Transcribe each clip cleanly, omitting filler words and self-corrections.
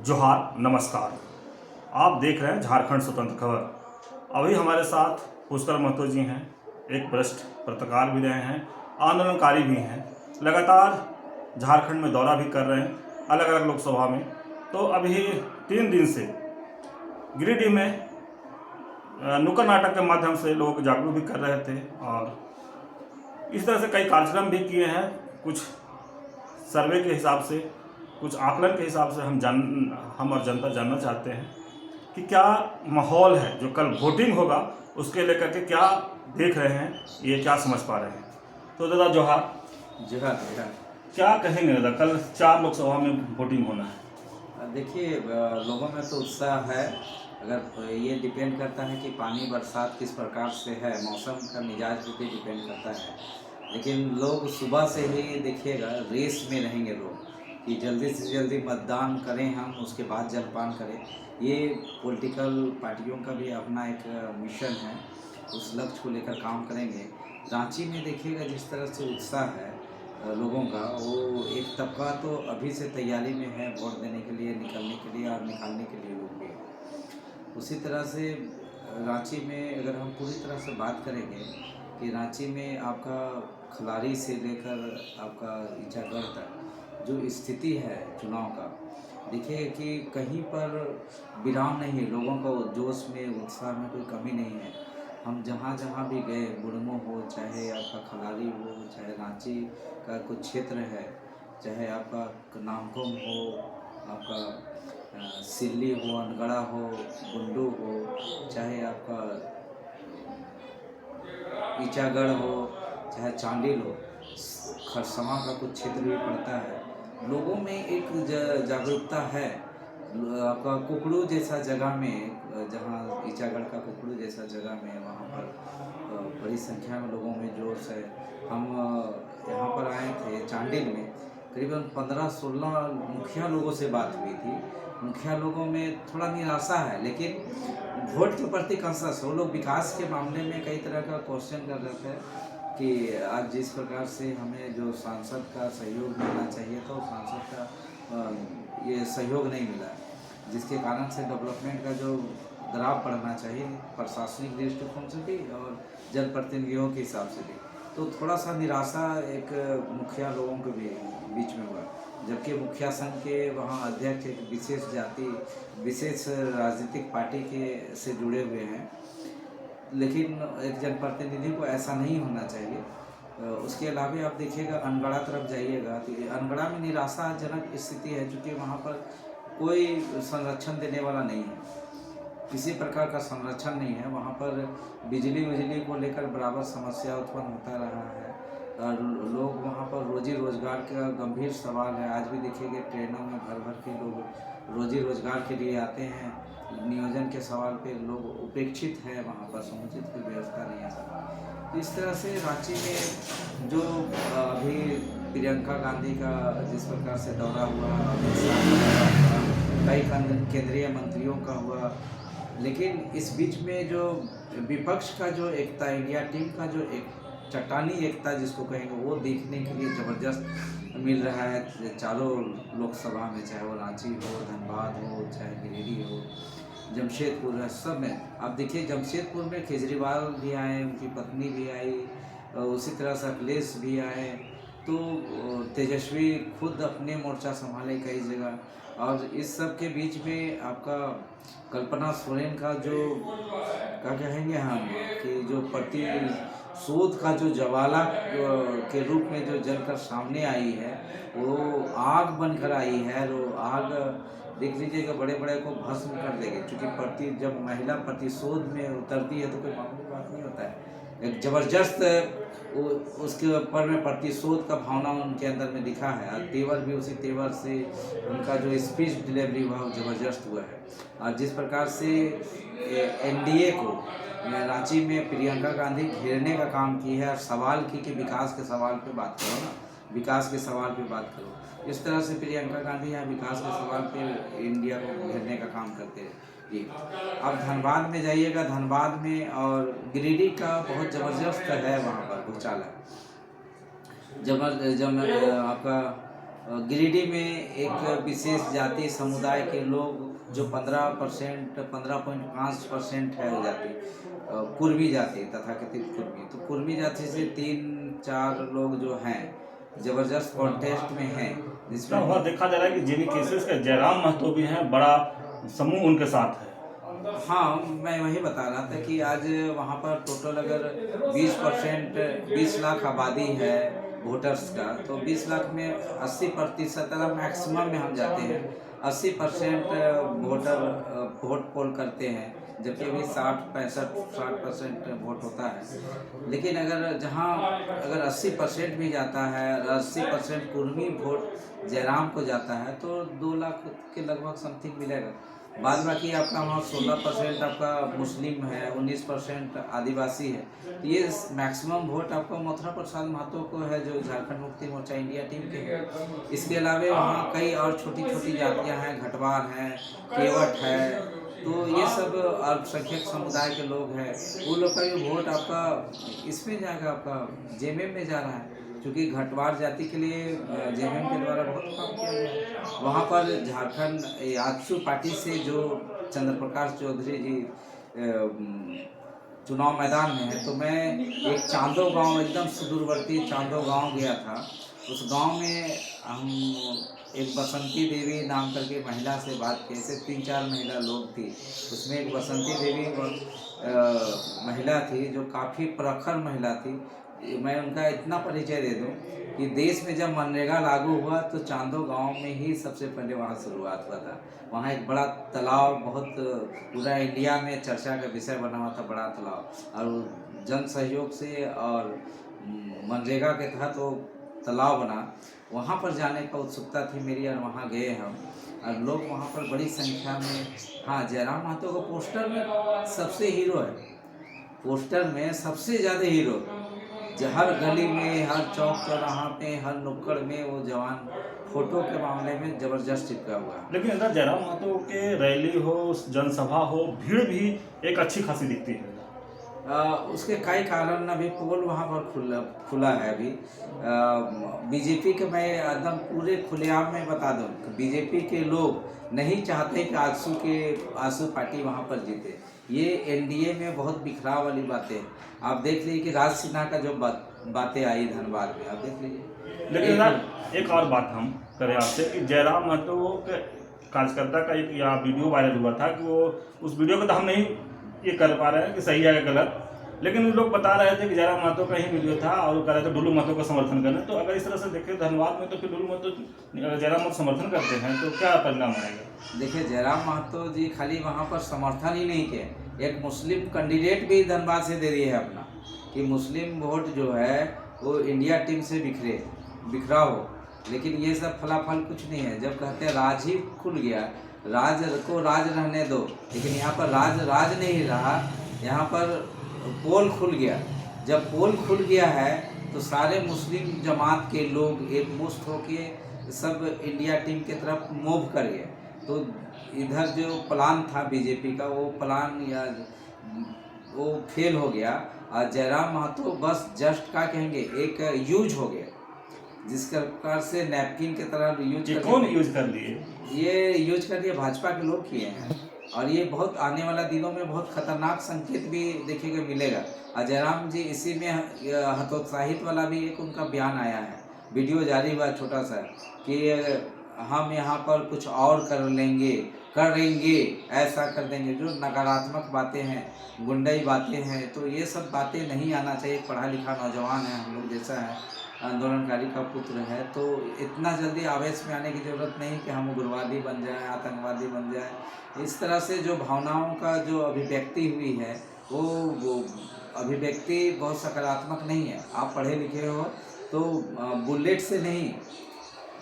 जोहार, नमस्कार। आप देख रहे हैं झारखंड स्वतंत्र खबर। अभी हमारे साथ पुष्कर महतो जी हैं, एक वरिष्ठ पत्रकार भी रहे हैं, आंदोलनकारी भी हैं, लगातार झारखंड में दौरा भी कर रहे हैं अलग अलग लोकसभा में। तो अभी 3 दिन से गिरिडीह में नुक्कड़ नाटक के माध्यम से लोगों को जागरूक भी कर रहे थे और इस तरह से कई कार्यक्रम भी किए हैं। कुछ सर्वे के हिसाब से, कुछ आकलन के हिसाब से हम और जनता जानना चाहते हैं कि क्या माहौल है, जो कल वोटिंग होगा उसके लेकर के क्या देख रहे हैं, ये क्या समझ पा रहे हैं। तो दादा जोहार। जोहार जोहार। क्या कहेंगे दादा, कल 4 लोकसभा में वोटिंग होना है। देखिए, लोगों में तो उत्साह है। अगर ये डिपेंड करता है कि पानी बरसात किस प्रकार से है, मौसम का मिजाज पे डिपेंड करता है। लेकिन लोग सुबह से ही देखिएगा रेस में रहेंगे लोग कि जल्दी से जल्दी मतदान करें हम, उसके बाद जलपान करें। ये पॉलिटिकल पार्टियों का भी अपना एक मिशन है, उस लक्ष्य को लेकर काम करेंगे। रांची में देखिएगा जिस तरह से उत्साह है लोगों का, वो एक तबका तो अभी से तैयारी में है वोट देने के लिए, निकलने के लिए और निकालने के लिए लोग भी। उसी तरह से रांची में अगर हम पूरी तरह से बात करेंगे कि रांची में आपका खलारी से लेकर आपका ईचागढ़ तक जो स्थिति है चुनाव का, देखिए कि कहीं पर विराम नहीं है। लोगों का जोश में, उत्साह में कोई कमी नहीं है। हम जहाँ जहाँ भी गए, बुढ़मो हो, चाहे आपका खलारी हो, चाहे रांची का कुछ क्षेत्र है, चाहे आपका नामकुम हो, आपका सिल्ली हो, अनगढ़ा हो, बुंडू हो, चाहे आपका ईचागढ़ हो, चाहे चांडिल हो, खरसमा का कुछ क्षेत्र भी पड़ता है। लोगों में एक जागरूकता है। आपका कुकड़ू जैसा जगह में, जहाँ ईचागढ़ का कुकड़ू जैसा जगह में, वहाँ पर बड़ी संख्या में लोगों में जोश है। हम यहाँ पर आए थे चांडिल में, करीबन 15-16 मुखिया लोगों से बात हुई थी। मुखिया लोगों में थोड़ा निराशा है, लेकिन वोट के प्रति कंसस, वो लोग विकास के मामले में कई तरह का क्वेश्चन कर रहे थे कि आज जिस प्रकार से हमें जो सांसद का सहयोग मिलना चाहिए था, सांसद का ये सहयोग नहीं मिला, जिसके कारण से डेवलपमेंट का जो दराव पड़ना चाहिए प्रशासनिक दृष्टिकोण से भी और जनप्रतिनिधियों के हिसाब से भी, तो थोड़ा सा निराशा एक मुखिया लोगों के भी बीच में हुआ। जबकि मुखिया संघ के वहाँ अध्यक्ष एक विशेष जाति, विशेष राजनीतिक पार्टी के से जुड़े हुए हैं, लेकिन एक जनप्रतिनिधि को ऐसा नहीं होना चाहिए। उसके अलावा आप देखिएगा अनगढ़ा तरफ जाइएगा तो अनगढ़ा में निराशाजनक स्थिति है, क्योंकि वहाँ पर कोई संरक्षण देने वाला नहीं है, किसी प्रकार का संरक्षण नहीं है। वहाँ पर बिजली को लेकर बराबर समस्या उत्पन्न होता रहा है और लोग वहाँ पर रोजी रोजगार का गंभीर सवाल है। आज भी देखिएगा ट्रेनों में भर भर के लोग रोजी रोजगार के लिए आते हैं। नियोजन के सवाल पे लोग उपेक्षित है, वहाँ पर समुचित कोई व्यवस्था नहीं है सब। तो इस तरह से रांची में जो अभी प्रियंका गांधी का जिस प्रकार से दौरा हुआ, कई केंद्रीय मंत्रियों का हुआ, लेकिन इस बीच में जो विपक्ष का जो एकता, इंडिया टीम का जो एक चट्टानी एकता जिसको कहेंगे, वो देखने के लिए ज़बरदस्त मिल रहा है चारों लोकसभा में, चाहे वो रांची हो, धनबाद हो, चाहे गिरिडीह हो, जमशेदपुर है, सब में। आप देखिए जमशेदपुर में केजरीवाल भी आए, उनकी पत्नी भी आई, उसी तरह से अखिलेश भी आए, तो तेजस्वी खुद अपने मोर्चा संभाले कई जगह। और इस सब के बीच में आपका कल्पना सोरेन का जो क्या कहेंगे हम कि जो प्रतिशोध का जो ज्वाला के रूप में जो जलकर सामने आई है, वो आग बनकर आई है। वो आग देख लीजिएगा बड़े बड़े को भस्म कर देगी, क्योंकि जब महिला प्रतिशोध में उतरती है तो कोई मामूली बात नहीं होता है। एक ज़बरदस्त उसके ऊपर में प्रतिशोध का भावना उनके अंदर में दिखा है और तेवर भी उसी तेवर से उनका जो स्पीच डिलीवरी हुआ वो ज़बरदस्त हुआ है। और जिस प्रकार से एनडीए को रांची में प्रियंका गांधी घेरने का काम की है और सवाल की कि विकास के सवाल पे बात करो ना, विकास के सवाल पे बात करो, इस तरह से प्रियंका गांधी यहाँ विकास के सवाल पे इंडिया को घेरने का काम करते हैं। जी, अब धनबाद में जाइएगा, धनबाद में और गिरिडीह का बहुत ज़बरदस्त है वहाँ पर घोटाला। जब आपका गिरिडीह में एक विशेष जाति समुदाय के लोग जो 15%, 15.5% है वो जाति, कुर्मी जाति, तथाकथित कुर्मी। तो कुर्मी जाति से 3-4 लोग जो हैं जबरदस्त कॉन्टेस्ट में हैं, इतना जिसमें हुआ देखा जा रहा है कि जेबी केसेस के जयराम महतो भी हैं, बड़ा समूह उनके साथ है। हाँ, मैं वही बता रहा था कि आज वहाँ पर टोटल अगर 20%, 20 लाख आबादी है वोटर्स का, तो 20 लाख में 80% मैक्सिमम में हम जाते हैं, 80% वोटर वोट पोल करते हैं, जबकि अभी 60% वोट होता है। लेकिन अगर जहाँ अगर 80% भी जाता है, 80% कुर्मी वोट जयराम को जाता है, तो 2 लाख के लगभग समथिंग मिलेगा। बाद बाकी आपका वहाँ 16% आपका मुस्लिम है, 19% आदिवासी है। तो ये मैक्सिमम वोट आपका मथुरा प्रसाद महतो को है, जो झारखंड मुक्ति मोर्चा इंडिया टीम के हैं। इसके अलावा वहाँ कई और छोटी छोटी जातियाँ हैं, घटवार हैं, केवट है, तो ये सब अल्पसंख्यक समुदाय के लोग हैं। वो लोग का भी वोट आपका इसमें जाएगा, आपका जेएमएम में जा रहा है, क्योंकि घटवार जाति के लिए जेएमएम के द्वारा बहुत काम किया गया है। वहाँ पर झारखंड आजसू पार्टी से जो चंद्र प्रकाश चौधरी जी चुनाव मैदान में है, तो मैं एक चांदो गांव, एकदम सुदूरवर्ती चांदो गांव गया था। उस गांव में हम एक बसंती देवी नाम करके महिला से बात की, ऐसे 3-4 महिला लोग थी। उसमें एक बसंती देवी महिला थी जो काफ़ी प्रखर महिला थी। मैं उनका इतना परिचय दे दूं कि देश में जब मनरेगा लागू हुआ तो चांदो गांव में ही सबसे पहले वहाँ शुरुआत हुआ था। वहाँ एक बड़ा तालाब, बहुत पूरा इंडिया में चर्चा का विषय बना हुआ था, बड़ा तालाब, और जन सहयोग से और मनरेगा के तहत वो तालाब बना। वहाँ पर जाने का उत्सुकता थी मेरी, और वहाँ गए हम, और लोग वहाँ पर बड़ी संख्या में। हाँ, जयराम महतो को पोस्टर में सबसे हीरो है, पोस्टर में सबसे ज़्यादा हीरो। हर गली में, हर चौक चौराहा पे, हर नुक्कड़ में वो जवान फोटो के मामले में जबरदस्त चिपका हुआ है। लेकिन इधर जयराम महतो के रैली हो, जनसभा हो, भीड़ भी एक अच्छी खासी दिखती है। उसके कई कारण, अभी पोल वहाँ पर खुला है अभी। बीजेपी के, मैं एकदम पूरे खुलेआम में बता दूं कि बीजेपी के लोग नहीं चाहते कि आजसू पार्टी वहाँ पर जीते। ये एनडीए में बहुत बिखराव वाली बातें हैं। आप देख लीजिए कि राज सिन्हा का जो बातें आई धनबाद में, आप देख लीजिए। लेकिन इधर एक और बात हम करें आपसे कि जयराम महतो के कार्यकर्ता का एक या वीडियो वायरल हुआ था कि वो, उस वीडियो को तो हम नहीं ये कर पा रहे हैं कि सही है या गलत, लेकिन लोग बता रहे थे कि जयराम महतो का ही वीडियो था और वो कह रहे थे डुल्लू महतो का समर्थन करने। तो अगर इस तरह से देखें धनबाद में, तो फिर डुल्लू महतो जयराम महतो समर्थन करते हैं, तो क्या परिणाम आएगा? देखिए, जयराम महतो जी खाली वहाँ पर समर्थन ही नहीं किए, एक मुस्लिम कैंडिडेट भी धनबाद से दे दिए है अपना, कि मुस्लिम वोट जो है वो इंडिया टीम से बिखरा हो। लेकिन ये सब फलाफल कुछ नहीं है। जब कहते हैं राज ही खुल गया, राज को राज रहने दो, लेकिन यहाँ पर राज नहीं रहा, यहाँ पर पोल खुल गया। जब पोल खुल गया है तो सारे मुस्लिम जमात के लोग एक मुश्त होके सब इंडिया टीम की तरफ मूव कर गए। तो इधर जो प्लान था बीजेपी का, वो प्लान या वो फेल हो गया, और जयराम महतो बस जस्ट क्या कहेंगे, एक यूज हो गया, जिस प्रकार से नैपकिन की तरह यूज कर। कौन यूज कर लिए? ये यूज कर दिए भाजपा के लोग किए हैं, और ये बहुत आने वाला दिनों में बहुत खतरनाक संकेत भी देखने को मिलेगा। और जयराम जी इसी में हतोत्साहित वाला भी एक उनका बयान आया है, वीडियो जारी हुआ छोटा सा, कि हम यहाँ पर कुछ और करेंगे, ऐसा कर देंगे, जो नकारात्मक बातें हैं, गुंडाई बातें हैं। तो ये सब बातें नहीं आना चाहिए। पढ़ा लिखा नौजवान है, हम लोग जैसा है, आंदोलनकारी का पुत्र है, तो इतना जल्दी आवेश में आने की ज़रूरत नहीं कि हम उग्रवादी बन जाएं, आतंकवादी बन जाएं। इस तरह से जो भावनाओं का जो अभिव्यक्ति हुई है, वो अभिव्यक्ति बहुत सकारात्मक नहीं है। आप पढ़े लिखे हो तो बुलेट से नहीं,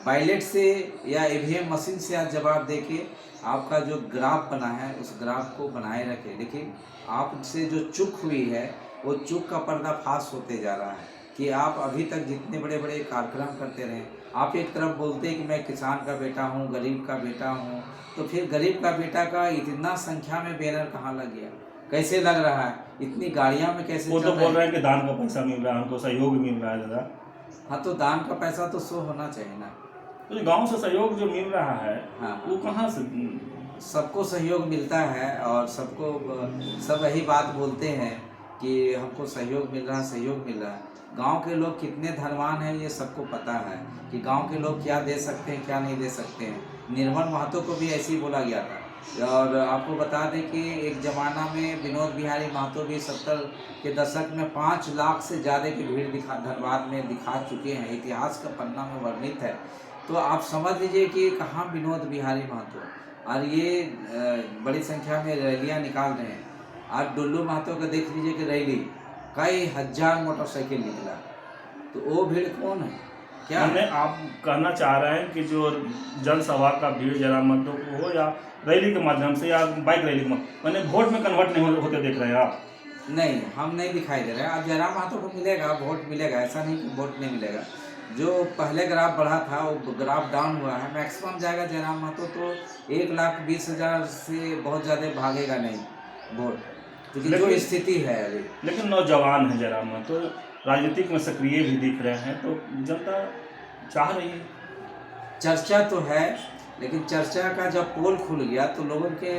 पायलट से या ईवीएम मशीन से आज जवाब देके आपका जो ग्राफ बना है उस ग्राफ को बनाए रखें। लेकिन आपसे जो चूक हुई है, वो चूक का पर्दाफाश होते जा रहा है, कि आप अभी तक जितने बड़े बड़े कार्यक्रम करते रहे, आप एक तरफ बोलते हैं कि मैं किसान का बेटा हूँ, गरीब का बेटा हूँ, तो फिर गरीब का बेटा का इतना संख्या में बैनर कहाँ लग गया, कैसे लग रहा है, इतनी गाड़ियाँ में कैसे वो तो बोल रहे हैं कि दान का पैसा मिल रहा है, हमको सहयोग मिल रहा है दादा। हाँ, तो दान का पैसा तो शो होना चाहिए ना। तो जो गांव से सहयोग जो मिल रहा है हाँ। वो कहाँ से? सबको सहयोग मिलता है और सबको सब यही बात बोलते हैं कि हमको सहयोग मिल रहा है, सहयोग मिल रहा है। गांव के लोग कितने धनवान हैं ये सबको पता है कि गांव के लोग क्या दे सकते हैं क्या नहीं दे सकते हैं। निर्मल महतो को भी ऐसे ही बोला गया था। और आपको बता दें कि एक ज़माना में विनोद बिहारी महतो भी 70 के दशक में 5 लाख से ज़्यादा की भीड़ धनबाद में दिखा चुके हैं, इतिहास का पन्ना में वर्णित है। तो आप समझ लीजिए कि कहाँ विनोद बिहारी महतो, और ये बड़ी संख्या में रैलियाँ निकाल रहे हैं। आज डुल्लू महतो का देख लीजिए कि रैली कई हजार मोटरसाइकिल निकला, तो वो भीड़ कौन है क्या? मैंने आप कहना चाह रहे हैं कि जो जनसभा का भीड़ जयराम महतो को हो या रैली के माध्यम से या बाइक रैली के माध्यम, मैंने वोट में कन्वर्ट नहीं होते देख रहे हैं आप? नहीं, हम नहीं दिखाई दे रहे हैं। अब जयराम महतो को मिलेगा वोट, मिलेगा, ऐसा नहीं कि वोट नहीं मिलेगा। जो पहले ग्राफ बढ़ा था वो ग्राफ डाउन हुआ है। मैक्सिमम जाएगा जयराम महतो तो 1,20,000 से बहुत ज़्यादा भागेगा नहीं वोट, क्योंकि जो स्थिति है अभी। लेकिन नौजवान है जयराम महतो, राजनीतिक में सक्रिय भी दिख रहे हैं, तो जनता चाह रही है। चर्चा तो है, लेकिन चर्चा का जब पोल खुल गया तो लोगों के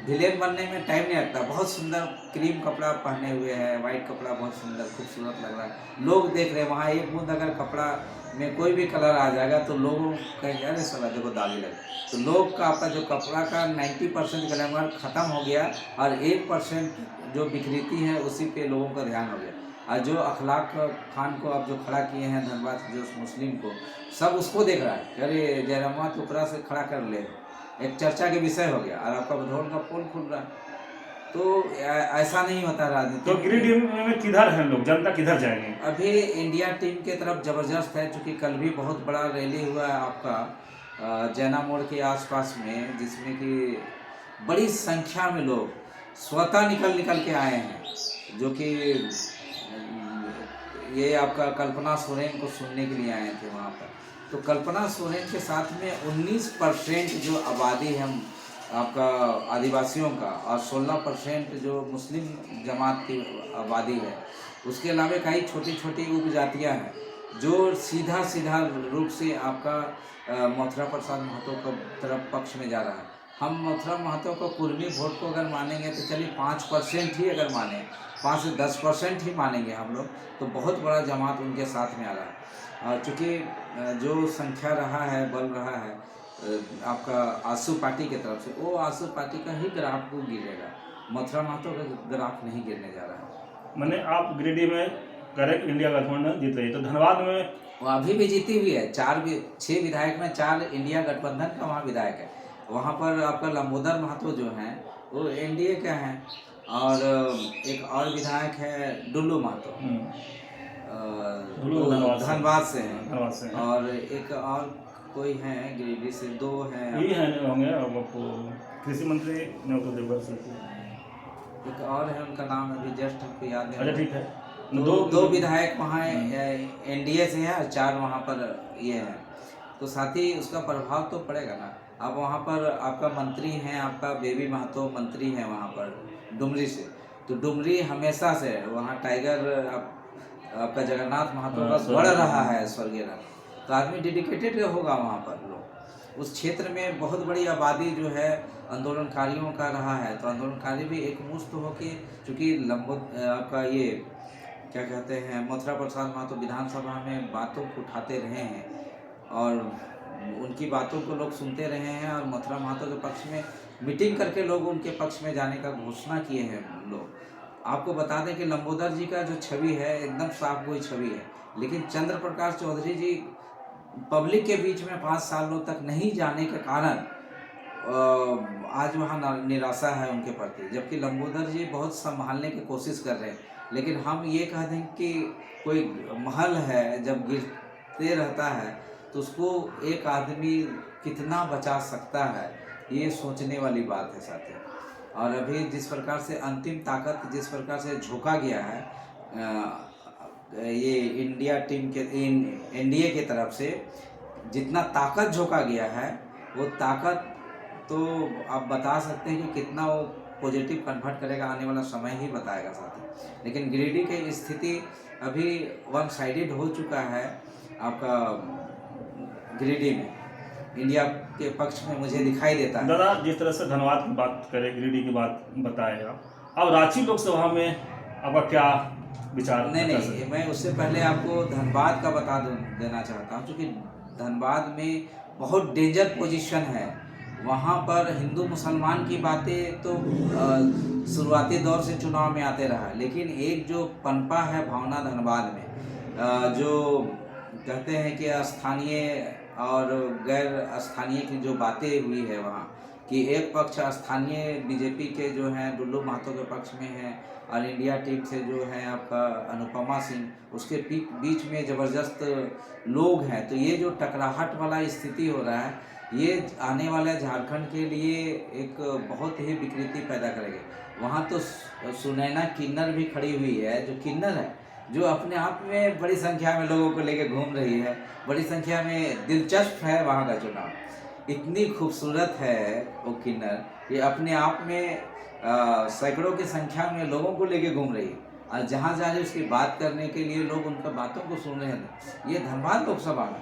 विलेन बनने में टाइम नहीं लगता। बहुत सुंदर क्रीम कपड़ा पहने हुए हैं, वाइट कपड़ा बहुत सुंदर खूबसूरत लग रहा है, लोग देख रहे हैं। वहाँ एक बूंद अगर कपड़ा में कोई भी कलर आ जाएगा तो लोगों कहेंगे अरे साला देखो दागी लगे। तो लोग का आपका जो कपड़ा का 90% ग्लैमर ख़त्म हो गया और 1% जो विकृति है उसी पे लोगों का ध्यान हो गया। और जो अखलाक खान को अब जो खड़ा किए हैं धनबाद जो मुस्लिम को, सब उसको देख रहा है कि अरे जयराम महतो उपरा से खड़ा कर ले, एक चर्चा के विषय हो गया। और आपका भदौल का पोल खुल रहा है, तो ऐसा नहीं होता राजनीति। तो गिरिडीह में किधर हैं लोग, जनता किधर जाएंगे? अभी इंडिया टीम के तरफ ज़बरदस्त है, क्योंकि कल भी बहुत बड़ा रैली हुआ है आपका जैना मोड़ के आसपास में, जिसमें कि बड़ी संख्या में लोग स्वतः निकल के आए हैं, जो कि ये आपका कल्पना सोरेन को सुनने के लिए आए थे वहाँ पर। तो कल्पना सोरेन के साथ में 19% जो आबादी है आपका आदिवासियों का और 16% जो मुस्लिम जमात की आबादी है, उसके अलावा कई छोटी छोटी उपजातियाँ हैं जो सीधा रूप से आपका मथुरा प्रसाद महतो को तरफ पक्ष में जा रहा है। हम मथुरा महतो को कुर्मी वोट को अगर मानेंगे तो चलिए 5% ही अगर माने, 5 से 10% ही मानेंगे हम लोग, तो बहुत बड़ा जमात उनके साथ में आ रहा है। चूँकि जो संख्या रहा है, बल रहा है आपका आसू पार्टी की तरफ से, वो आसू पार्टी का ही ग्राफ को गिरेगा, मथुरा महतो का ग्राफ नहीं गिरने जा रहा है। मैंने आप गिरिडीह में करेक्ट इंडिया गठबंधन जीत रही है, तो धनबाद में वो अभी भी जीती हुई है। 6 विधायक में 4 इंडिया गठबंधन का वहाँ विधायक है। वहाँ पर आपका लंबोदर महतो जो हैं वो एनडीए के हैं, और एक और विधायक है डुल्लू महतो, डुल्लू धनबाद से हैं, धनबाद से हैं। और एक और कोई हैं गिरिडीह से, 2 हैं। यही है होंगे आपको कृषि मंत्री नौतो देवगढ़ से। एक और है, उनका नाम अभी जस्ट हमको याद नहीं। अच्छा ठीक है। दो विधायक वहाँ एनडीए से हैं और 4 वहाँ पर ये हैं, तो साथ ही उसका प्रभाव तो पड़ेगा ना। अब वहाँ पर आपका मंत्री हैं, आपका बेबी महतो मंत्री हैं वहाँ पर डुमरी से, तो डुमरी हमेशा से वहाँ टाइगर आपका जगन्नाथ महतो का बढ़ रहा है स्वर्गीय राज, तो आदमी डेडिकेटेड होगा वहाँ पर। लोग उस क्षेत्र में बहुत बड़ी आबादी जो है आंदोलनकारियों का रहा है, तो आंदोलनकारी भी एक मुश्त होके, चूँकि आपका ये क्या कहते हैं मथुरा प्रसाद महतो विधानसभा में बातों को उठाते रहे हैं और उनकी बातों को लोग सुनते रहे हैं, और मथुरा महतो के पक्ष में मीटिंग करके लोग उनके पक्ष में जाने का घोषणा किए हैं लोग। आपको बता दें कि लंबोदर जी का जो छवि है एकदम साफ गोई छवि है, लेकिन चंद्र प्रकाश चौधरी जी पब्लिक के बीच में 5 सालों तक नहीं जाने के कारण आज वहाँ निराशा है उनके प्रति, जबकि लंबोदर जी बहुत संभालने की कोशिश कर रहे हैं। लेकिन हम ये कह दें कि कोई महल है जब गिरते रहता है तो उसको एक आदमी कितना बचा सकता है, ये सोचने वाली बात है साथी। और अभी जिस प्रकार से अंतिम ताकत जिस प्रकार से झोंका गया है ये इंडिया टीम के एनडीए के तरफ से, जितना ताकत झोंका गया है वो ताकत तो आप बता सकते हैं कि कितना वो पॉजिटिव कन्वर्ट करेगा, आने वाला समय ही बताएगा साथी। लेकिन गिरिडीह की स्थिति अभी वन साइडेड हो चुका है आपका गिरिडीह में, इंडिया के पक्ष में मुझे दिखाई देता है। दादा, जिस तरह से धनबाद की बात करें, गिरिडीह की बात बताए आप, अब रांची लोकसभा में आपका क्या विचार? नहीं, मैं उससे पहले आपको धनबाद का बता देना चाहता हूँ, क्योंकि धनबाद में बहुत डेंजर पोजीशन है। वहाँ पर हिंदू मुसलमान की बातें तो शुरुआती दौर से चुनाव में आते रहा, लेकिन एक जो पनपा है भावना धनबाद में, जो कहते हैं कि स्थानीय और गैर स्थानीय की जो बातें हुई है वहाँ, कि एक पक्ष स्थानीय बीजेपी के जो हैं डुल्लू महतो के पक्ष में है, और इंडिया टीम से जो है आपका अनुपमा सिंह, उसके बीच में ज़बरदस्त लोग हैं। तो ये जो टकराहट वाला स्थिति हो रहा है, ये आने वाले झारखंड के लिए एक बहुत ही विकृति पैदा करेगी। वहाँ तो सुनैना किन्नर भी खड़ी हुई है, जो किन्नर है, जो अपने आप में बड़ी संख्या में लोगों को लेकर घूम रही है, बड़ी संख्या में दिलचस्प है वहाँ का चुनाव। इतनी खूबसूरत है वो किन्नर कि अपने आप में सैकड़ों की संख्या में लोगों को लेके घूम रही है, और जहाँ जा रही है उसकी बात करने के लिए लोग उनका बातों को सुन रहे हैं। ये धनबाद लोकसभा में,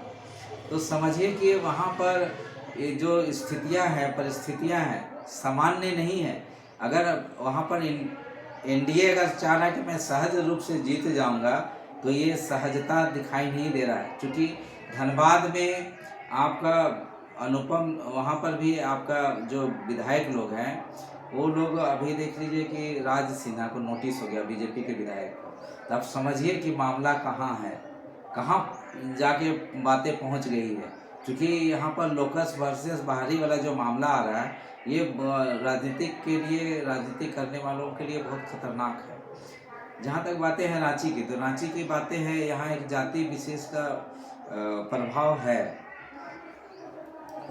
तो समझिए कि वहाँ पर ये जो स्थितियाँ हैं, परिस्थितियाँ हैं, सामान्य नहीं है। अगर वहाँ पर एनडीए अगर चाह रहा है कि मैं सहज रूप से जीत जाऊँगा, तो ये सहजता दिखाई नहीं दे रहा है, क्योंकि धनबाद में आपका अनुपम, वहाँ पर भी आपका जो विधायक लोग हैं, वो लोग अभी देख लीजिए कि राज सिन्हा को नोटिस हो गया, बीजेपी के विधायक को। तो आप समझिए कि मामला कहाँ है, कहाँ जाके बातें पहुँच गई है। क्योंकि यहाँ पर लोकस वर्सेस बाहरी वाला जो मामला आ रहा है, ये राजनीतिक के लिए, राजनीति करने वालों के लिए बहुत खतरनाक है। जहाँ तक बातें हैं रांची की, तो रांची की बातें हैं, यहाँ एक जाति विशेष का प्रभाव है,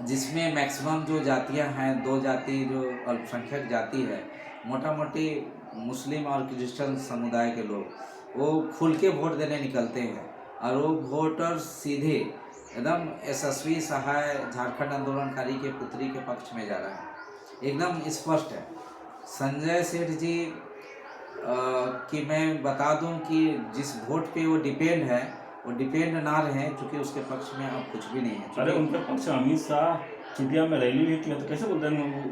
जिसमें मैक्सिमम जो जातियां हैं, दो जाति जो अल्पसंख्यक जाति है, मोटा मोटी मुस्लिम और क्रिश्चियन समुदाय के लोग, वो खुल के वोट देने निकलते हैं, और वो वोटर सीधे एकदम यशस्वी सहाय झारखंड आंदोलनकारी के पुत्री के पक्ष में जा रहा है। एकदम स्पष्ट है। संजय सेठ जी कि मैं बता दूं कि जिस वोट पे वो डिपेंड है, वो डिपेंड ना रहे, क्योंकि उसके पक्ष में अब कुछ भी नहीं है। अरे उनके पक्ष अमित शाह चुटिया में रैली भी की, तो कैसे बोलते हैं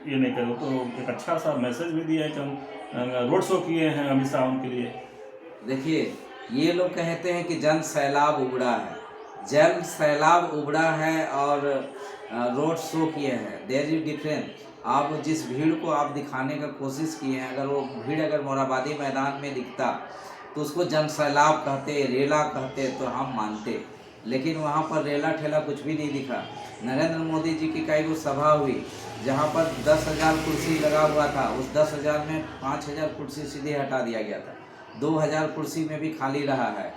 ये नहीं करो? तो एक अच्छा सा मैसेज भी दिया है कि हम रोड शो किए हैं अमित शाह उनके लिए। देखिए, ये लोग कहते हैं कि जन सैलाब उबड़ा है, जन सैलाब उबड़ा है और रोड शो किए हैं, देयर इज डिफरेंस। आप जिस भीड़ को आप दिखाने का कोशिश किए हैं, अगर वो भीड़ अगर मोराबादी मैदान में दिखता तो उसको जन सैलाब कहते, रेला कहते, तो हम मानते, लेकिन वहाँ पर रेला ठेला कुछ भी नहीं दिखा। नरेंद्र मोदी जी की कई गो सभा हुई, जहाँ पर 10,000 कुर्सी लगा हुआ था, उस 10,000 में 5,000 कुर्सी सीधे हटा दिया गया था, 2,000 कुर्सी में भी खाली रहा है।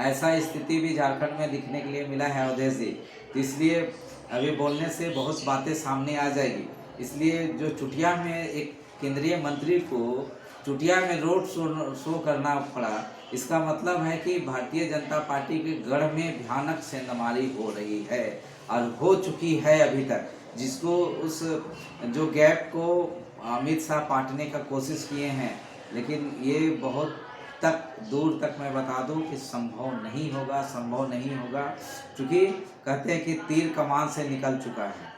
ऐसा स्थिति भी झारखंड में दिखने के लिए मिला है अवधेश जी। तो इसलिए अभी बोलने से बहुत बातें सामने आ जाएगी। इसलिए जो चुटिया में एक केंद्रीय मंत्री को चुटिया में रोड शो करना पड़ा, इसका मतलब है कि भारतीय जनता पार्टी के गढ़ में भयानक सेंधमारी हो रही है, और हो चुकी है अभी तक, जिसको उस जो गैप को अमित शाह पाटने का कोशिश किए हैं, लेकिन ये बहुत दूर तक मैं बता दूं कि संभव नहीं होगा, क्योंकि कहते हैं कि तीर कमान से निकल चुका है।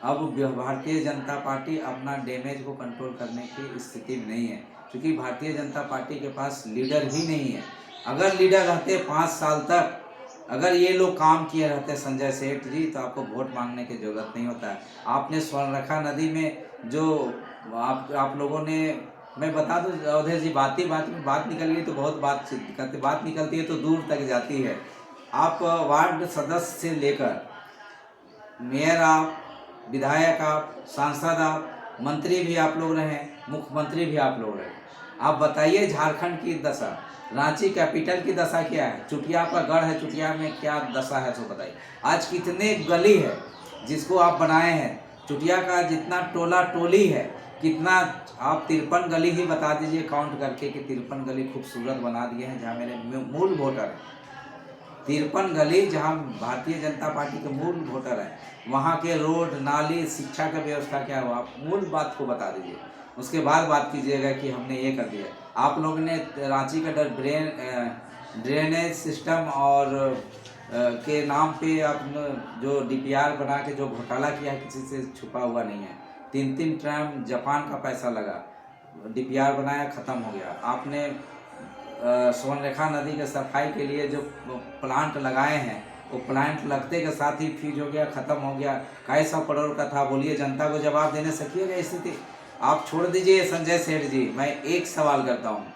अब भारतीय जनता पार्टी अपना डैमेज को कंट्रोल करने की स्थिति में नहीं है, क्योंकि भारतीय जनता पार्टी के पास लीडर ही नहीं है। अगर लीडर रहते 5 साल तक, अगर ये लोग काम किए रहते संजय सेठ जी, तो आपको वोट मांगने की जरूरत नहीं होता है। आपने स्वर्णरेखा नदी में जो आप लोगों ने, मैं बता दूं अवधेश जी, बात में बात निकल गई तो बहुत बात निकलती है तो दूर तक जाती है। आप वार्ड सदस्य से लेकर मेयर, आप विधायक, आप सांसद, आप मंत्री भी आप लोग रहे, मुख्यमंत्री भी आप लोग रहे। आप बताइए झारखंड की दशा, रांची कैपिटल की दशा क्या है? चुटिया का गढ़ है, चुटिया में क्या दशा है सो बताइए। आज कितने गली है जिसको आप बनाए हैं, चुटिया का जितना टोला टोली है, कितना आप 53 गली ही बता दीजिए काउंट करके कि 53 गली खूबसूरत बना दिए हैं जहाँ मेरे मूल वोटर हैं। 53 गली जहाँ भारतीय जनता पार्टी के मूल वोटर हैं, वहाँ के रोड, नाली, शिक्षा का व्यवस्था क्या हुआ, आप मूल बात को बता दीजिए, उसके बाद बात कीजिएगा कि हमने ये कर दिया। आप लोगों ने रांची का ड्रेनेज सिस्टम और के नाम पे आपने जो डीपीआर बना के जो घोटाला किया है, किसी से छुपा हुआ नहीं है। 3-3 टर्म जापान का पैसा लगा, डीपीआर बनाया, ख़त्म हो गया। आपने सुवर्णरेखा नदी के सफाई के लिए जो प्लांट लगाए हैं, वो प्लांट लगते के साथ ही फ्यूज हो गया, ख़त्म हो गया। कई 100 करोड़ का था। बोलिए जनता को जवाब देने सकिएगा स्थिति? आप छोड़ दीजिए संजय सेठ जी, मैं एक सवाल करता हूँ,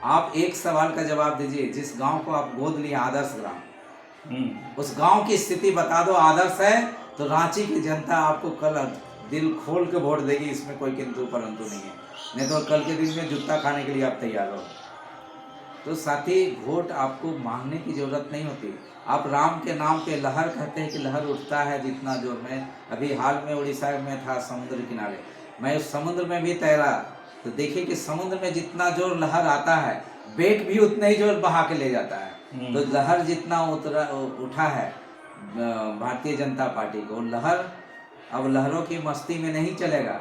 आप एक सवाल का जवाब दीजिए। जिस गांव को आप गोद लिए आदर्श ग्राम, उस गांव की स्थिति बता दो। आदर्श है तो रांची की जनता आपको कल दिल खोल के वोट देगी, इसमें कोई किंतु परंतु नहीं है। नहीं तो कल के दिन में जूता खाने के लिए आप तैयार हो। तो साथी, वोट आपको मांगने की जरूरत नहीं होती। आप राम के नाम पे लहर कहते हैं कि लहर उठता है जितना जोर में। अभी हाल में उड़ीसा में था, समुद्र किनारे, मैं उस समुद्र में भी तैरा, तो देखिए कि समुद्र में जितना जोर लहर आता है, वेग भी उतना ही जोर बहा के ले जाता है। तो लहर जितना उठा है भारतीय जनता पार्टी को, लहर अब लहरों की मस्ती में नहीं चलेगा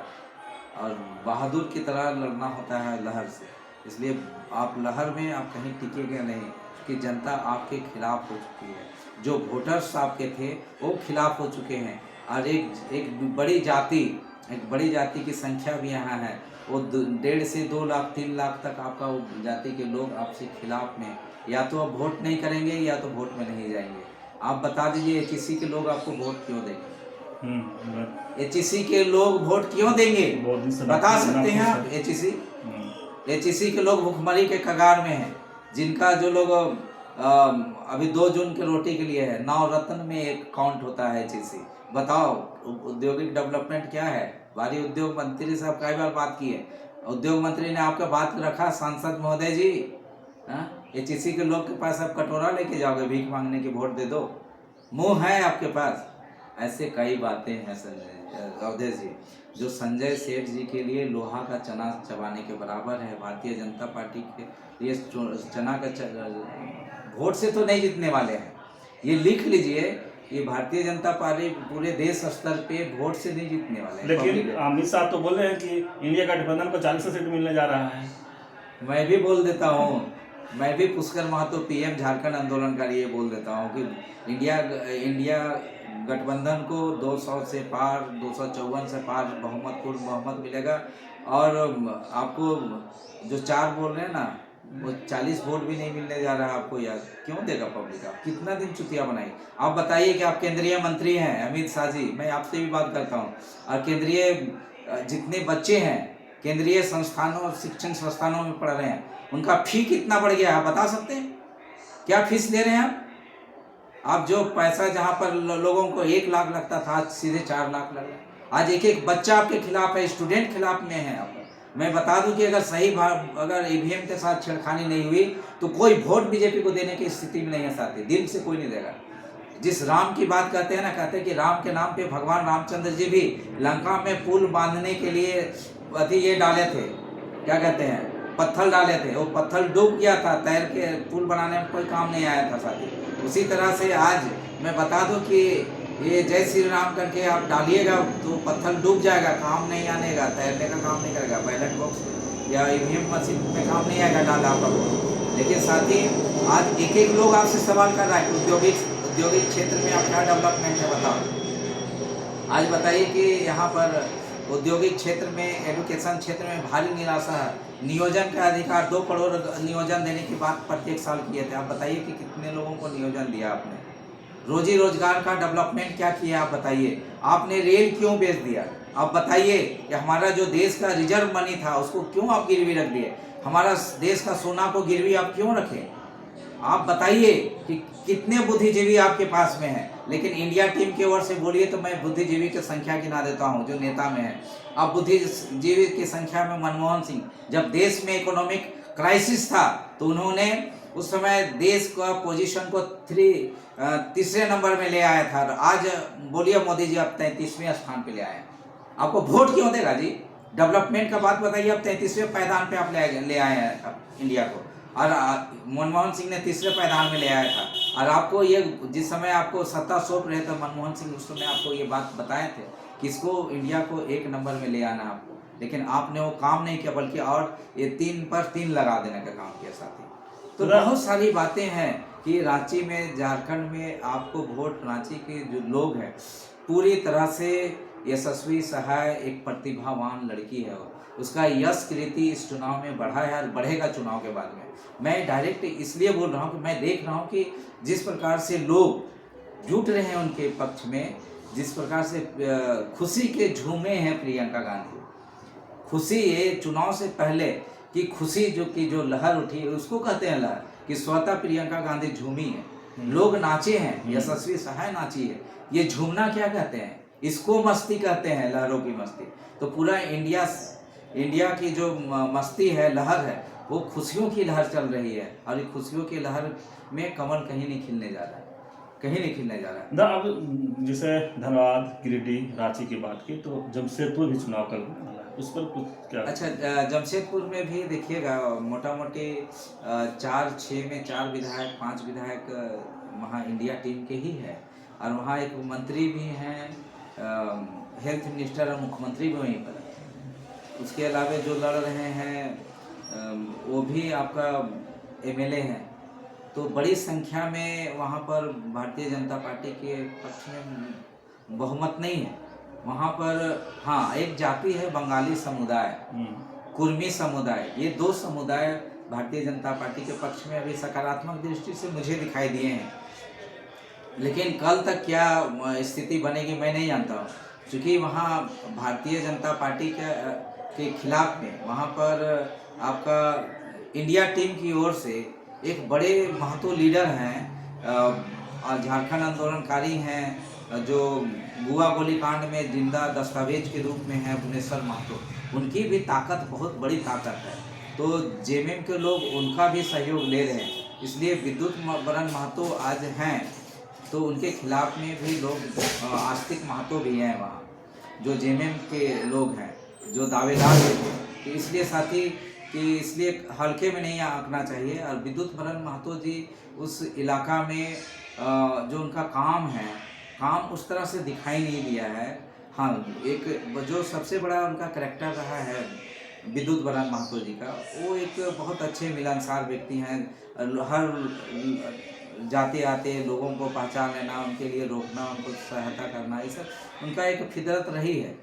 और बहादुर की तरह लड़ना होता है लहर से। इसलिए आप लहर में आप कहीं टिकेंगे नहीं, क्योंकि जनता आपके खिलाफ हो चुकी है। जो वोटर्स आपके थे वो खिलाफ हो चुके हैं। और एक बड़ी जाति की संख्या भी यहाँ है। वो 1.5 से 2 लाख 3 लाख तक आपका वो जाति के लोग आपसे खिलाफ में, या तो आप वोट नहीं करेंगे या तो वोट में नहीं जाएंगे। आप बता दीजिए HEC के लोग आपको वोट क्यों देंगे? HEC के लोग वोट क्यों देंगे? बता सकते हैं आप? HEC के लोग भुखमरी के कगार में हैं, जिनका जो लोग अभी 2 जून के रोटी के लिए है। 9 रत्न में एक काउंट होता है HEC। बताओ औद्योगिक डेवलपमेंट क्या है? भारी उद्योग मंत्री साहब कई बार बात की है, उद्योग मंत्री ने आपका बात रखा? सांसद महोदय जी, HEC के लोग के पास आप कटोरा लेके जाओगे भीख मांगने की? वोट दे दो, मुंह है आपके पास? ऐसे कई बातें हैं संजय अवधेश जी, जो संजय सेठ जी के लिए लोहा का चना चबाने के बराबर है। भारतीय जनता पार्टी के लिए चना का वोट से तो नहीं जीतने वाले हैं, ये लिख लीजिए। ये भारतीय जनता पार्टी पूरे देश स्तर पे वोट से नहीं जीतने वाले हैं। लेकिन अमित शाह तो बोल रहे हैं कि इंडिया गठबंधन को 40 सीट मिलने जा रहा है। मैं भी बोल देता हूँ, मैं भी पुष्कर महतो PM झारखंड आंदोलन का लिए बोल देता हूँ कि इंडिया गठबंधन को 200 से पार, 254 से पार बहुमत मिलेगा। और आपको जो 4 बोल रहे हैं ना, वो 40 वोट भी नहीं मिलने जा रहा है आपको। यार क्यों देगा पब्लिक? आप कितना दिन चुतिया बनाई? आप बताइए कि आप केंद्रीय मंत्री हैं अमित शाह जी, मैं आपसे भी बात करता हूँ, और केंद्रीय जितने बच्चे हैं केंद्रीय संस्थानों शिक्षण संस्थानों में पढ़ रहे हैं, उनका फी कितना बढ़ गया है? बता सकते हैं? क्या फीस ले रहे हैं आप? जो पैसा जहाँ पर लोगों को 1 लाख लगता था, आज सीधे 4 लाख लग रहा है। आज एक बच्चा आपके खिलाफ है, स्टूडेंट खिलाफ में है आप। मैं बता दूं कि अगर EVM के साथ छेड़खानी नहीं हुई तो कोई वोट बीजेपी को देने की स्थिति में नहीं है साथी, दिल से कोई नहीं देगा। जिस राम की बात करते हैं ना, कहते हैं कि राम के नाम पे भगवान रामचंद्र जी भी लंका में पुल बांधने के लिए ये डाले थे, क्या कहते हैं, पत्थर डाले थे। वो पत्थर डूब गया था, तैर के पुल बनाने में कोई काम नहीं आया था साथी। उसी तरह से आज मैं बता दूं कि ये जय श्री राम करके आप डालिएगा तो पत्थर डूब जाएगा, काम नहीं आनेगा, तैरने का काम नहीं करेगा, बैलेट बॉक्स या EVM मशीन में काम नहीं आएगा डाला आपका वोट। लेकिन साथ ही आज एक लोग आपसे सवाल कर रहा है कि औद्योगिक क्षेत्र में आप क्या डेवलपमेंट है बताओ। आज बताइए कि यहाँ पर औद्योगिक क्षेत्र में, एजुकेशन क्षेत्र में भारी निराशा है। नियोजन का अधिकार 2 करोड़ नियोजन देने की बात प्रत्येक साल किए थे। आप बताइए कि कितने लोगों को नियोजन दिया आपने? रोजी रोजगार का डेवलपमेंट क्या किया आप बताइए? आपने रेल क्यों बेच दिया? आप बताइए कि हमारा जो देश का रिजर्व मनी था उसको क्यों आप गिरवी रख दिए? हमारा देश का सोना को गिरवी आप क्यों रखे? आप बताइए कि कितने बुद्धिजीवी आपके पास में हैं। लेकिन इंडिया टीम की ओर से बोलिए तो मैं बुद्धिजीवी की संख्या गिना देता हूं जो नेता में है। अब बुद्धिजीवी की संख्या में मनमोहन सिंह, जब देश में इकोनॉमिक क्राइसिस था तो उन्होंने उस समय देश का पोजीशन को तीसरे नंबर में ले आया था। आज बोलिए मोदी जी आप 33वें स्थान पे ले आए। आपको वोट क्यों देगा जी? डेवलपमेंट का बात बताइए। आप 33वें पायदान पे आप ले आए हैं इंडिया को, और मनमोहन सिंह ने 3रे पायदान में ले आया था। और आपको ये जिस समय आपको सत्ता सौंप रहे थे मनमोहन सिंह, उस समय आपको ये बात बताए थे कि इसको इंडिया को 1 नंबर में ले आना आपको, लेकिन आपने वो काम नहीं किया, बल्कि और ये 3 पर 3 लगा देने का काम किया साथी। तो बहुत सारी बातें हैं कि रांची में, झारखंड में आपको वोट, रांची के जो लोग हैं पूरी तरह से यशस्वी सहाय एक प्रतिभावान लड़की है वो। उसका यश कीर्ति इस चुनाव में बढ़ा है और बढ़ेगा चुनाव के बाद में। मैं डायरेक्ट इसलिए बोल रहा हूँ कि मैं देख रहा हूँ कि जिस प्रकार से लोग जुट रहे हैं उनके पक्ष में, जिस प्रकार से खुशी के झूमे हैं प्रियंका गांधी। खुशी ये चुनाव से पहले कि खुशी जो लहर उठी उसको कहते हैं लहर, कि स्वतः प्रियंका गांधी झूमी है, लोग नाचे हैं, यशस्वी सहाय नाची है। ये झूमना क्या कहते हैं? इसको मस्ती कहते हैं, लहरों की मस्ती। तो पूरा इंडिया की जो मस्ती है, लहर है, वो खुशियों की लहर चल रही है। और ये खुशियों की लहर में कमल कहीं नहीं खिलने जा रहा है, कहीं नहीं खिलने जा रहा है। अब जैसे धनबाद, गिरिडीह, रांची की बात की तो जमशेदपुर भी चुनाव कल होने वाला है, उस पर कुछ क्या? अच्छा, जमशेदपुर में भी देखिएगा मोटा मोटी 4-6 में 4 विधायक, 5 विधायक वहाँ इंडिया टीम के ही है। और वहाँ एक मंत्री भी हैं, हेल्थ मिनिस्टर और मुख्यमंत्री भी वहीं पर है। उसके अलावा जो लड़ रहे हैं वो भी आपका एमएलए हैं। तो बड़ी संख्या में वहाँ पर भारतीय जनता पार्टी के पक्ष में बहुमत नहीं है। वहाँ पर हाँ, एक जाति है बंगाली समुदाय, कुर्मी समुदाय। ये 2 समुदाय भारतीय जनता पार्टी के पक्ष में अभी सकारात्मक दृष्टि से मुझे दिखाई दिए हैं। लेकिन कल तक क्या स्थिति बनेगी मैं नहीं जानता हूँ, क्योंकि वहाँ भारतीय जनता पार्टी के खिलाफ में वहाँ पर आपका इंडिया टीम की ओर से एक बड़े महतो लीडर हैं, झारखंड आंदोलनकारी हैं, जो गुआ गोलीकांड में जिंदा दस्तावेज के रूप में है, भुवनेश्वर महतो। उनकी भी ताकत बहुत बड़ी ताकत है। तो जेएमएम के लोग उनका भी सहयोग ले रहे हैं। इसलिए विद्युत बरन महतो आज हैं, तो उनके खिलाफ में भी लोग, आस्तिक महतो भी हैं वहाँ, जो जेएमएम के लोग हैं, जो दावेदार हैं। तो इसलिए साथी कि इसलिए हल्के में नहीं आंकना चाहिए। और विद्युत बरन महतो जी उस इलाका में जो उनका काम है, काम उस तरह से दिखाई नहीं दिया है। हाँ, एक जो सबसे बड़ा उनका करैक्टर रहा है विद्युत बरन महतो जी का, वो एक बहुत अच्छे मिलनसार व्यक्ति हैं। हर जाते आते लोगों को पहचान लेना, उनके लिए रोकना, उनको सहायता करना, ये सब उनका एक फितरत रही है।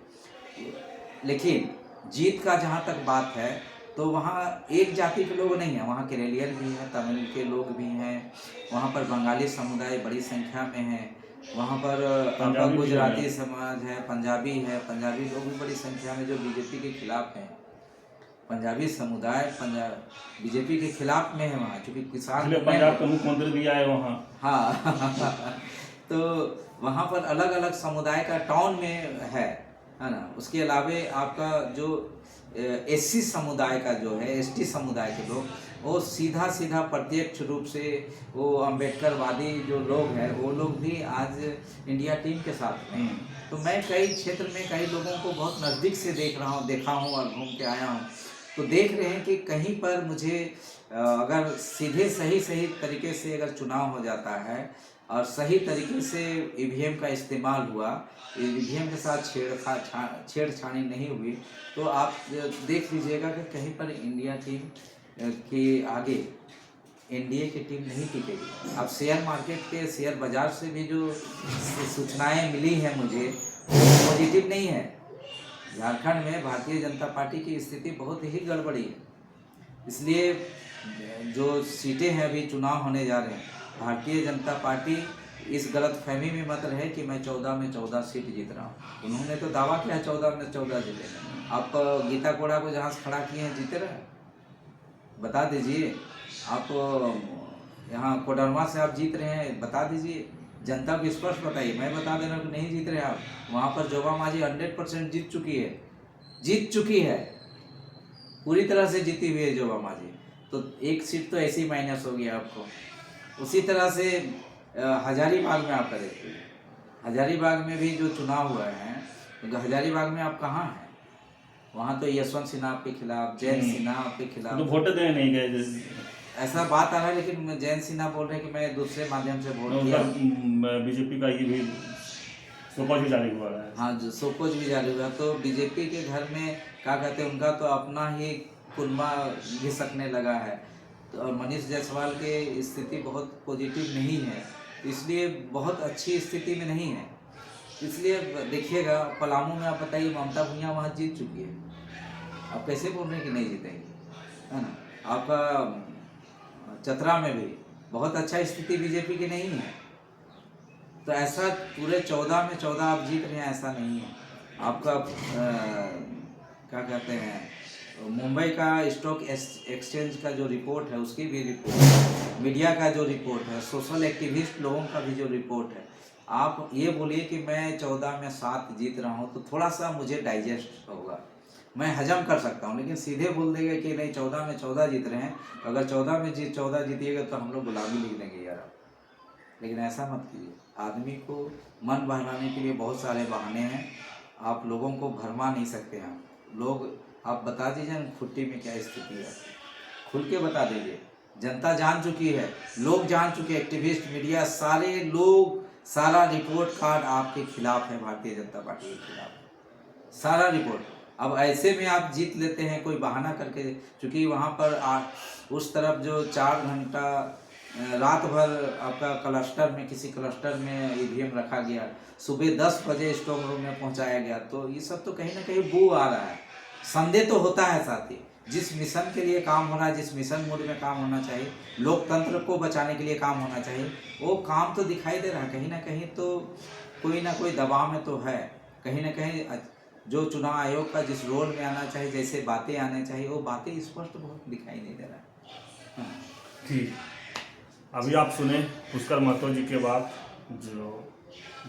लेकिन जीत का जहाँ तक बात है तो वहाँ एक जाति के लोग नहीं हैं, वहाँ केरलियन भी हैं, तमिल के लोग भी हैं, वहाँ पर बंगाली समुदाय बड़ी संख्या में है, वहाँ पर आपका गुजराती समाज है, पंजाबी है, पंजाबी लोग भी बड़ी संख्या में जो बीजेपी के खिलाफ हैं। पंजाबी समुदाय बीजेपी के खिलाफ में है वहाँ, क्योंकि किसान, पंजाब का मुख्यमंत्री भी आए वहाँ। हाँ तो वहाँ पर अलग अलग समुदाय का टाउन में है ना। उसके अलावे आपका जो एससी समुदाय का जो है, एसटी समुदाय के लोग, वो सीधा प्रत्यक्ष रूप से वो अम्बेडकरवादी जो लोग हैं, वो लोग भी आज इंडिया टीम के साथ में। तो मैं कई क्षेत्र में कई लोगों को बहुत नज़दीक से देखा हूँ और घूम के आया हूँ। तो देख रहे हैं कि कहीं पर मुझे अगर सीधे सही तरीके से अगर चुनाव हो जाता है और सही तरीके से ईवीएम का इस्तेमाल हुआ, ईवीएम के साथ छेड़छाड़ी नहीं हुई, तो आप देख लीजिएगा कि कहीं पर इंडिया टीम के आगे एनडीए की टीम नहीं टिकेगी। अब शेयर मार्केट के, शेयर बाजार से भी जो सूचनाएं मिली हैं मुझे, वो पॉजिटिव नहीं है। झारखंड में भारतीय जनता पार्टी की स्थिति बहुत ही गड़बड़ी है। इसलिए जो सीटें हैं, अभी चुनाव होने जा रहे हैं, भारतीय जनता पार्टी इस गलत फहमी में मत रहे कि मैं 14 में 14 सीट जीत रहा हूँ। उन्होंने तो दावा किया 14 में 14 जीते। आप गीता कोड़ा को जहाँ से खड़ा किए हैं, जीते रहे? बता दीजिए। आप यहाँ कोडरमा से आप जीत रहे हैं, बता दीजिए। जनता को स्पष्ट बताइए। मैं बता दे रहा हूँ कि नहीं जीत रहे आप। वहाँ पर जोबा मांझी 100% जीत चुकी है, पूरी तरह से जीती हुई है जोबा मांझी। तो एक सीट तो ऐसे ही माइनस हो गया आपको। उसी तरह से हजारीबाग में आपका देखिए, हजारीबाग में भी जो चुनाव हुआ है, तो हजारीबाग में आप कहाँ हैं? वहाँ तो यशवंत सिन्हा आपके खिलाफ, जयंत सिन्हा आपके खिलाफ, तो वोट देने नहीं गए, ऐसा बात आ रहा है। लेकिन जयंत सिन्हा बोल रहे हैं कि मैं दूसरे माध्यम से वोट किया। बीजेपी का ये भी सोपोज भी जारी हुआ है। हाँ, जो सोपोज भी जारी हुआ। तो बीजेपी के घर में क्या कहते हैं, उनका तो अपना ही कुनबा घिसकने लगा है। तो और मनीष जायसवाल के स्थिति बहुत पॉजिटिव नहीं है, इसलिए बहुत अच्छी स्थिति में नहीं है। इसलिए देखिएगा पलामू में आप बताइए ममता भुइयां वहाँ जीत चुकी है, आप कैसे बोल रहे हैं कि नहीं जीतेंगी, है ना। आपका चतरा में भी बहुत अच्छा स्थिति बीजेपी की नहीं है। तो ऐसा पूरे 14 में 14 आप जीत रहे हैं, ऐसा नहीं है। आपका क्या कहते हैं, मुंबई का स्टॉक एक्सचेंज का जो रिपोर्ट है उसकी भी रिपोर्ट, मीडिया का जो रिपोर्ट है, सोशल एक्टिविस्ट लोगों का भी जो रिपोर्ट है, आप ये बोलिए कि मैं 14 में 7 जीत रहा हूँ तो थोड़ा सा मुझे डाइजेस्ट होगा, मैं हजम कर सकता हूँ। लेकिन सीधे बोल देगा कि नहीं 14 में 14 जीत रहे हैं, अगर 14 में 14 जीतिएगा तो हम लोग गुलामी लिख देंगे यार आप। लेकिन ऐसा मत कीजिए। आदमी को मन बहलाने के लिए बहुत सारे बहाने हैं, आप लोगों को भरमा नहीं सकते हैं। लोग आप बता दीजिए ना खुट्टी में क्या स्थिति है, खुल के बता दीजिए। जनता जान चुकी है, लोग जान चुके, एक्टिविस्ट, मीडिया, सारे लोग, सारा रिपोर्ट कार्ड आपके खिलाफ है, भारतीय जनता पार्टी के खिलाफ सारा रिपोर्ट। अब ऐसे में आप जीत लेते हैं कोई बहाना करके, क्योंकि वहाँ पर उस तरफ जो 4 घंटा रात भर आपका क्लस्टर में, किसी क्लस्टर में ईवीएम रखा गया, सुबह 10 बजे स्ट्रॉन्ग रूम में पहुंचाया गया, तो ये सब तो कहीं ना कहीं बू आ रहा है, संदेह तो होता है। साथ ही जिस मिशन के लिए काम हो रहा है, जिस मिशन मोड में काम होना चाहिए, लोकतंत्र को बचाने के लिए काम होना चाहिए, वो काम तो दिखाई दे रहा है। कहीं ना कहीं तो कोई ना कोई दबाव में तो है, कहीं ना कहीं जो चुनाव आयोग का जिस रोल में आना चाहिए, जैसे बातें आना चाहिए, वो बातें स्पष्ट बहुत दिखाई नहीं दे रहा है। ठीक, अभी आप सुने पुष्कर महतो जी के बाद जो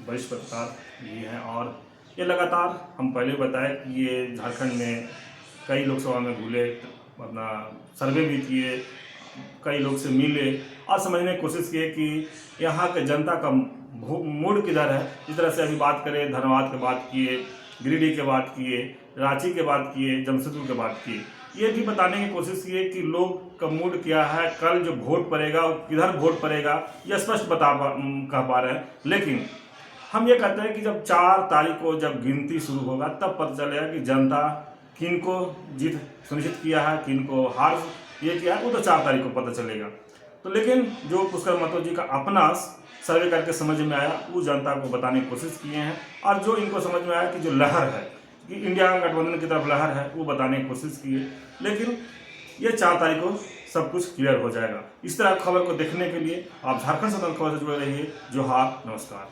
वरिष्ठ पत्रकार भी हैं, और ये लगातार हम पहले बताए कि ये झारखंड में कई लोकसभा में घूले, अपना सर्वे भी किए, कई लोग से मिले और समझने की कोशिश किए कि यहाँ के जनता का मूड किधर है। इस तरह से अभी बात करें, धनबाद के बात किए, गिरिडीह के बात किए, रांची के बात किए, जमशेदपुर के बात किए, ये भी बताने की कोशिश की कि लोग का मूड क्या है, कल जो वोट पड़ेगा वो किधर वोट पड़ेगा, ये स्पष्ट कह पा रहे हैं। लेकिन हम ये कहते हैं कि जब 4 तारीख को जब गिनती शुरू होगा तब पता चलेगा कि जनता किनको जीत सुनिश्चित किया है, किनको हार ये किया है, वो तो 4 तारीख को पता चलेगा। तो लेकिन जो पुष्कर महतो जी का अपना सर्वे करके समझ में आया, वो जनता को बताने की कोशिश किए हैं, और जो इनको समझ में आया कि जो लहर है कि इंडिया गठबंधन की तरफ लहर है, वो बताने की कोशिश की है। लेकिन ये 4 तारीख को सब कुछ क्लियर हो जाएगा। इस तरह खबर को देखने के लिए आप झारखंड स्वतंत्र खबर से जुड़े रहिए। जोहार, नमस्कार।